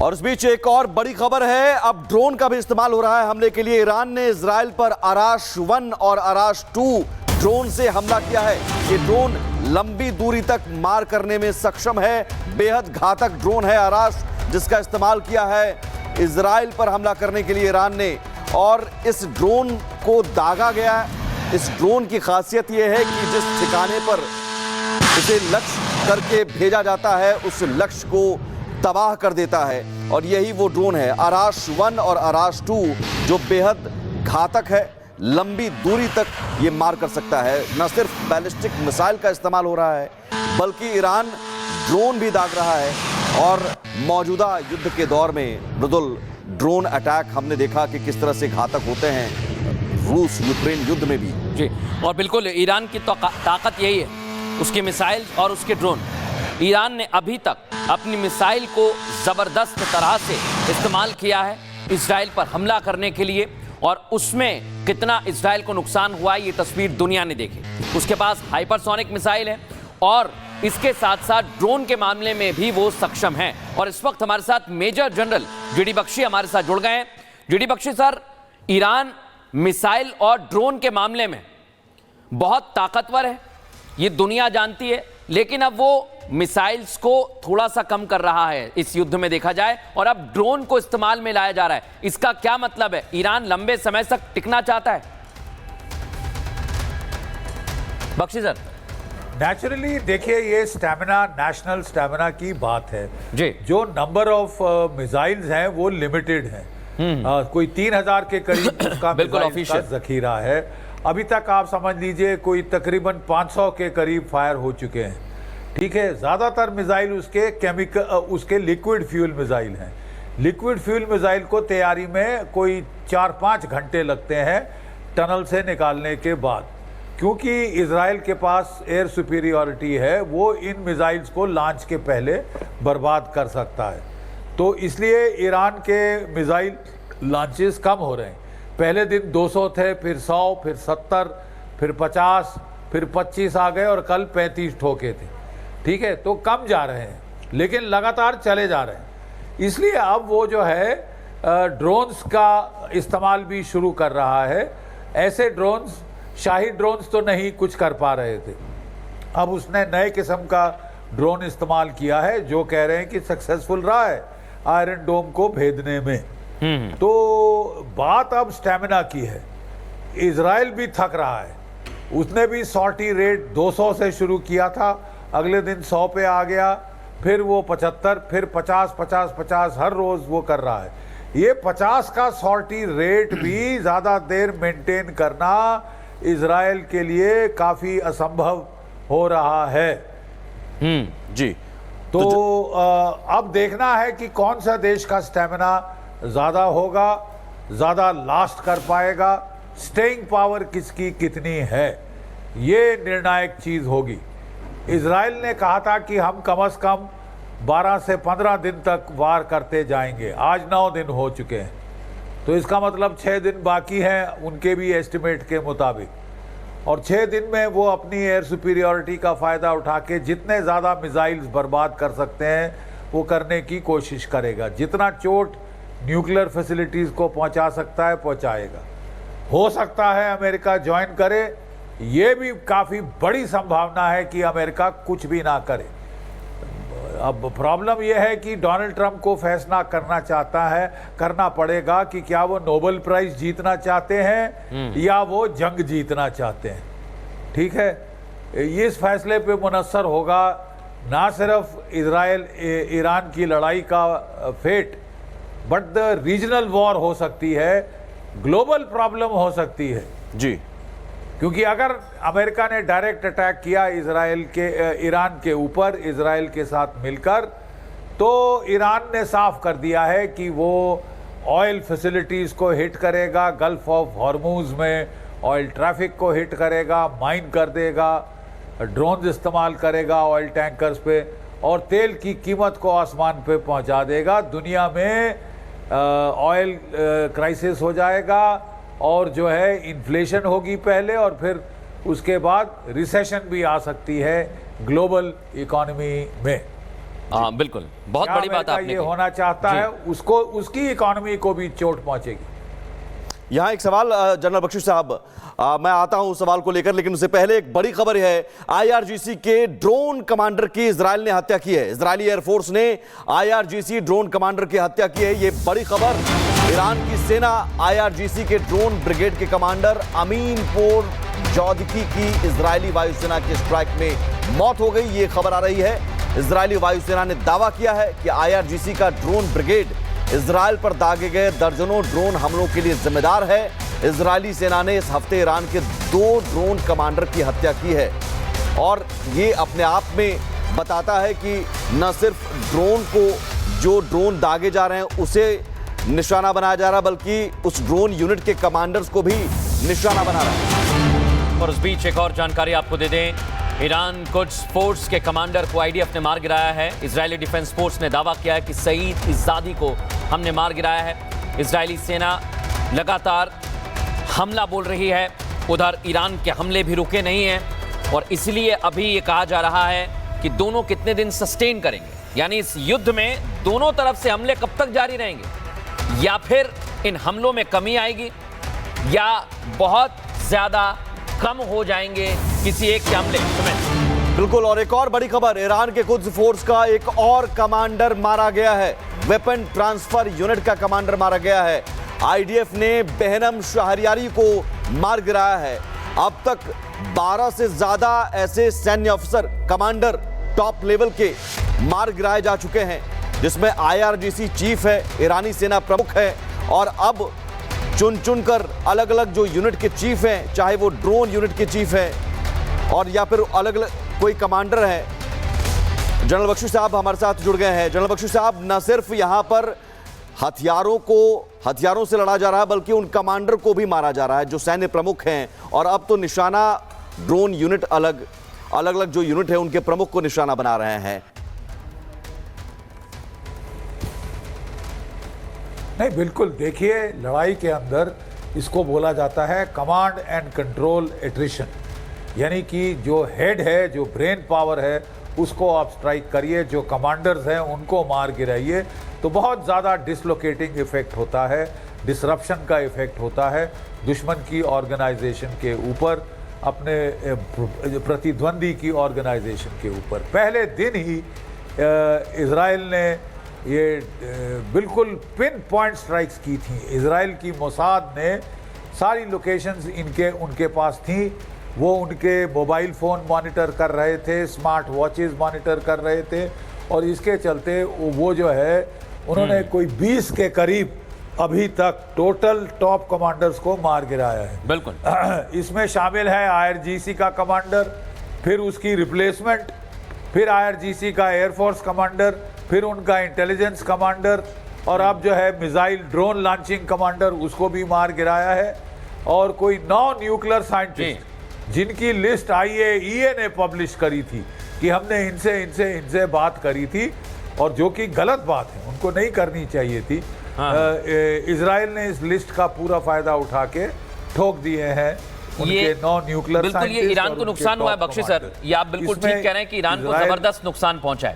और इस बीच एक और बड़ी खबर है, अब ड्रोन का भी इस्तेमाल हो रहा है हमले के लिए। ईरान ने इजराइल पर आराश 1 और आराश 2 ड्रोन से हमला किया है। ये ड्रोन लंबी दूरी तक मार करने में सक्षम है। बेहद घातक ड्रोन है आराश, जिसका इस्तेमाल किया है इजराइल पर हमला करने के लिए ईरान ने। और इस ड्रोन को दागा गया है। इस ड्रोन की खासियत यह है कि जिस ठिकाने पर इसे लक्ष्य करके भेजा जाता है उस लक्ष्य को तबाह कर देता है। और यही वो ड्रोन है आराश 1 और आराश 2, जो बेहद घातक है। लंबी दूरी तक ये मार कर सकता है। न सिर्फ बैलिस्टिक मिसाइल का इस्तेमाल हो रहा है, बल्कि ईरान ड्रोन भी दाग रहा है। और मौजूदा युद्ध के दौर में मृदुल ड्रोन अटैक हमने देखा कि किस तरह से घातक होते हैं रूस यूक्रेन युद्ध में भी। जी, और बिल्कुल ईरान की तो ताकत यही है, उसके मिसाइल और उसके ड्रोन। ईरान ने अभी तक अपनी मिसाइल को ज़बरदस्त तरह से इस्तेमाल किया है इजराइल पर हमला करने के लिए, और उसमें कितना इजराइल को नुकसान हुआ ये तस्वीर दुनिया ने देखी। उसके पास हाइपरसोनिक मिसाइल है और इसके साथ साथ ड्रोन के मामले में भी वो सक्षम है। और इस वक्त हमारे साथ मेजर जनरल जीडी बख्शी हमारे साथ जुड़ गए हैं। GD Bakshi sir, Iran missile और ड्रोन के मामले में बहुत ताकतवर है, ये दुनिया जानती है, लेकिन अब वो मिसाइल्स को थोड़ा सा कम कर रहा है इस युद्ध में देखा जाए, और अब ड्रोन को इस्तेमाल में लाया जा रहा है। इसका क्या मतलब है? ईरान लंबे समय तक टिकना चाहता है? बख्शी सर। नेचुरली देखिए, ये स्टैमिना, नेशनल स्टैमिना की बात है जी। जो नंबर ऑफ मिसाइल्स हैं वो लिमिटेड हैं। कोई 3000 के करीब उसका मिसाइल का जखीरा है। अभी तक आप समझ लीजिए कोई तकरीबन 500 के करीब फायर हो चुके हैं। ठीक है, ज़्यादातर मिसाइल उसके लिक्विड फ्यूल मिसाइल हैं। लिक्विड फ्यूल मिसाइल को तैयारी में कोई 4-5 घंटे लगते हैं टनल से निकालने के बाद, क्योंकि इजराइल के पास एयर सुपीरियॉरिटी है, वो इन मिसाइल्स को लॉन्च के पहले बर्बाद कर सकता है। तो इसलिए ईरान के मिसाइल लॉन्चेस कम हो रहे हैं। पहले दिन 200 थे, फिर 100, फिर 70, फिर 50, फिर 25 आ गए और कल 35 ठोके थे। ठीक है, तो कम जा रहे हैं लेकिन लगातार चले जा रहे हैं। इसलिए अब वो जो है ड्रोन्स का इस्तेमाल भी शुरू कर रहा है। ऐसे ड्रोन्स, शाही ड्रोन्स तो नहीं कुछ कर पा रहे थे, अब उसने नए किस्म का ड्रोन इस्तेमाल किया है जो कह रहे हैं कि सक्सेसफुल रहा है आयरन डोम को भेदने में। तो बात अब स्टैमिना की है। इजराइल भी थक रहा है। उसने भी सॉर्टी रेट 200 से शुरू किया था, अगले दिन 100 पे आ गया, फिर वो 75, फिर 50, 50, 50 हर रोज वो कर रहा है। ये 50 का सॉर्टी रेट भी ज़्यादा देर मेंटेन करना इजराइल के लिए काफ़ी असंभव हो रहा है। जी। तो अब देखना है कि कौन सा देश का स्टैमिना ज़्यादा होगा, ज़्यादा लास्ट कर पाएगा, स्टेइंग पावर किसकी कितनी है, ये निर्णायक चीज़ होगी। इजराइल ने कहा था कि हम कम से कम 12 से 15 दिन तक वार करते जाएंगे। आज 9 दिन हो चुके हैं, तो इसका मतलब 6 दिन बाकी हैं उनके भी एस्टिमेट के मुताबिक। और 6 दिन में वो अपनी एयर सुपीरियॉरिटी का फ़ायदा उठा के जितने ज़्यादा मिसाइल्स बर्बाद कर सकते हैं वो करने की कोशिश करेगा। जितना चोट न्यूक्लियर फैसिलिटीज़ को पहुंचा सकता है पहुंचाएगा। हो सकता है अमेरिका ज्वाइन करे, ये भी काफ़ी बड़ी संभावना है कि अमेरिका कुछ भी ना करे। अब प्रॉब्लम यह है कि डोनाल्ड ट्रंप को फैसला करना पड़ेगा कि क्या वो नोबेल प्राइज जीतना चाहते हैं या वो जंग जीतना चाहते हैं। ठीक है, इस फैसले पे मुनस्सर होगा ना सिर्फ इजराइल ईरान की लड़ाई का fate, but the regional war हो सकती है, ग्लोबल प्रॉब्लम हो सकती है। जी, क्योंकि अगर अमेरिका ने डायरेक्ट अटैक किया ईरान के ऊपर इजराइल के साथ मिलकर, तो ईरान ने साफ कर दिया है कि वो ऑयल फैसिलिटीज़ को हिट करेगा, गल्फ ऑफ हॉर्मूज में ऑयल ट्रैफिक को हिट करेगा, माइन कर देगा, ड्रोन इस्तेमाल करेगा ऑयल टैंकर्स पे, और तेल की कीमत को आसमान पे पहुंचा देगा। दुनिया में ऑयल क्राइसिस हो जाएगा और जो है इन्फ्लेशन होगी पहले, और फिर उसके बाद रिसेशन भी आ सकती है ग्लोबल इकोनॉमी में। हाँ बिल्कुल, बहुत क्या बड़ी बात अमेरिका आपने ये की। होना चाहता है, उसको उसकी इकोनॉमी को भी चोट पहुंचेगी। यहाँ एक सवाल जनरल बख्शी साहब, मैं आता हूं उस सवाल को लेकर, लेकिन उससे पहले एक बड़ी खबर है, आईआरजीसी के ड्रोन कमांडर की इजराइल ने हत्या की है। इजरायली एयरफोर्स ने आईआरजीसी ड्रोन कमांडर की हत्या की है। ये बड़ी खबर, ईरान की सेना आईआरजीसी के ड्रोन ब्रिगेड के कमांडर अमीन पोर जौदकी की इजरायली वायुसेना के स्ट्राइक में मौत हो गई, ये खबर आ रही है। इजरायली वायुसेना ने दावा किया है कि आईआरजीसी का ड्रोन ब्रिगेड इजराइल पर दागे गए दर्जनों ड्रोन हमलों के लिए जिम्मेदार है। इजरायली सेना ने इस हफ्ते ईरान के 2 ड्रोन कमांडर की हत्या की है, और ये अपने आप में बताता है कि न सिर्फ ड्रोन को, जो ड्रोन दागे जा रहे हैं उसे निशाना बनाया जा रहा, बल्कि उस ड्रोन यूनिट के कमांडर्स को भी निशाना बना रहा है। और उस बीच एक और जानकारी आपको दे दें, ईरान कुड्स फोर्स के कमांडर को आईडीएफ ने मार गिराया है। इजरायली डिफेंस फोर्स ने दावा किया है कि सईद इज़ादी को हमने मार गिराया है। इजरायली सेना लगातार हमला बोल रही है, उधर ईरान के हमले भी रुके नहीं हैं, और इसलिए अभी ये कहा जा रहा है कि दोनों कितने दिन सस्टेन करेंगे, यानी इस युद्ध में दोनों तरफ से हमले कब तक जारी रहेंगे, या फिर इन हमलों में कमी आएगी, या बहुत ज्यादा कम हो जाएंगे किसी एक के हमले। बिल्कुल, और एक और बड़ी खबर, ईरान के कुद्स फोर्स का एक और कमांडर मारा गया है। वेपन ट्रांसफर यूनिट का कमांडर मारा गया है। आईडीएफ ने बेहनम शहरियारी को मार गिराया है। अब तक 12 से ज्यादा ऐसे सैन्य अफसर, कमांडर टॉप लेवल के मार गिराए जा चुके हैं, जिसमें आईआरजीसी चीफ है, ईरानी सेना प्रमुख है, और अब चुन चुनकर अलग अलग जो यूनिट के चीफ हैं, चाहे वो ड्रोन यूनिट के चीफ हैं और या फिर अलग अलग कोई कमांडर है। जनरल बख्शी साहब हमारे साथ जुड़ गए हैं। जनरल बख्शी साहब, न सिर्फ यहाँ पर हथियारों से लड़ा जा रहा है, बल्कि उन कमांडर को भी मारा जा रहा है जो सैन्य प्रमुख हैं, और अब तो निशाना ड्रोन यूनिट अलग अलग जो यूनिट है उनके प्रमुख को निशाना बना रहे हैं। नहीं, बिल्कुल, देखिए, लड़ाई के अंदर इसको बोला जाता है कमांड एंड कंट्रोल एट्रिशन, यानी कि जो हेड है, जो ब्रेन पावर है, उसको आप स्ट्राइक करिए, जो कमांडर्स हैं उनको मार गिराइए, तो बहुत ज़्यादा डिसलोकेटिंग इफेक्ट होता है, डिसरप्शन का इफेक्ट होता है दुश्मन की ऑर्गेनाइजेशन के ऊपर, अपने प्रतिद्वंदी की ऑर्गेनाइजेशन के ऊपर। पहले दिन ही इजराइल ने ये बिल्कुल पिन पॉइंट स्ट्राइक्स की थी। इजराइल की मोसाद ने सारी लोकेशंस उनके पास थी, वो उनके मोबाइल फ़ोन मॉनिटर कर रहे थे, स्मार्ट वॉचेस मॉनिटर कर रहे थे, और इसके चलते वो जो है उन्होंने कोई 20 के करीब अभी तक टोटल टॉप कमांडर्स को मार गिराया है। बिल्कुल, इसमें शामिल है आईआरजीसी का कमांडर, फिर उसकी रिप्लेसमेंट, फिर आईआरजीसी का एयरफोर्स कमांडर, फिर उनका इंटेलिजेंस कमांडर, और अब जो है मिसाइल ड्रोन लॉन्चिंग कमांडर, उसको भी मार गिराया है। और कोई 9 न्यूक्लियर साइंटिस्ट जिनकी लिस्ट IAEA ने पब्लिश करी थी कि हमने इनसे बात करी थी, और जो कि गलत बात है, उनको नहीं करनी चाहिए थी। इजराइल ने इस लिस्ट का पूरा फायदा उठा के ठोक दिए हैं उनके 9 न्यूक्लियर बिल्कुल, ये ईरान को नुकसान हुआ है बख्शी सर, ये आप बिल्कुल ठीक कह रहे हैं कि ईरान को जबरदस्त नुकसान पहुंचा है।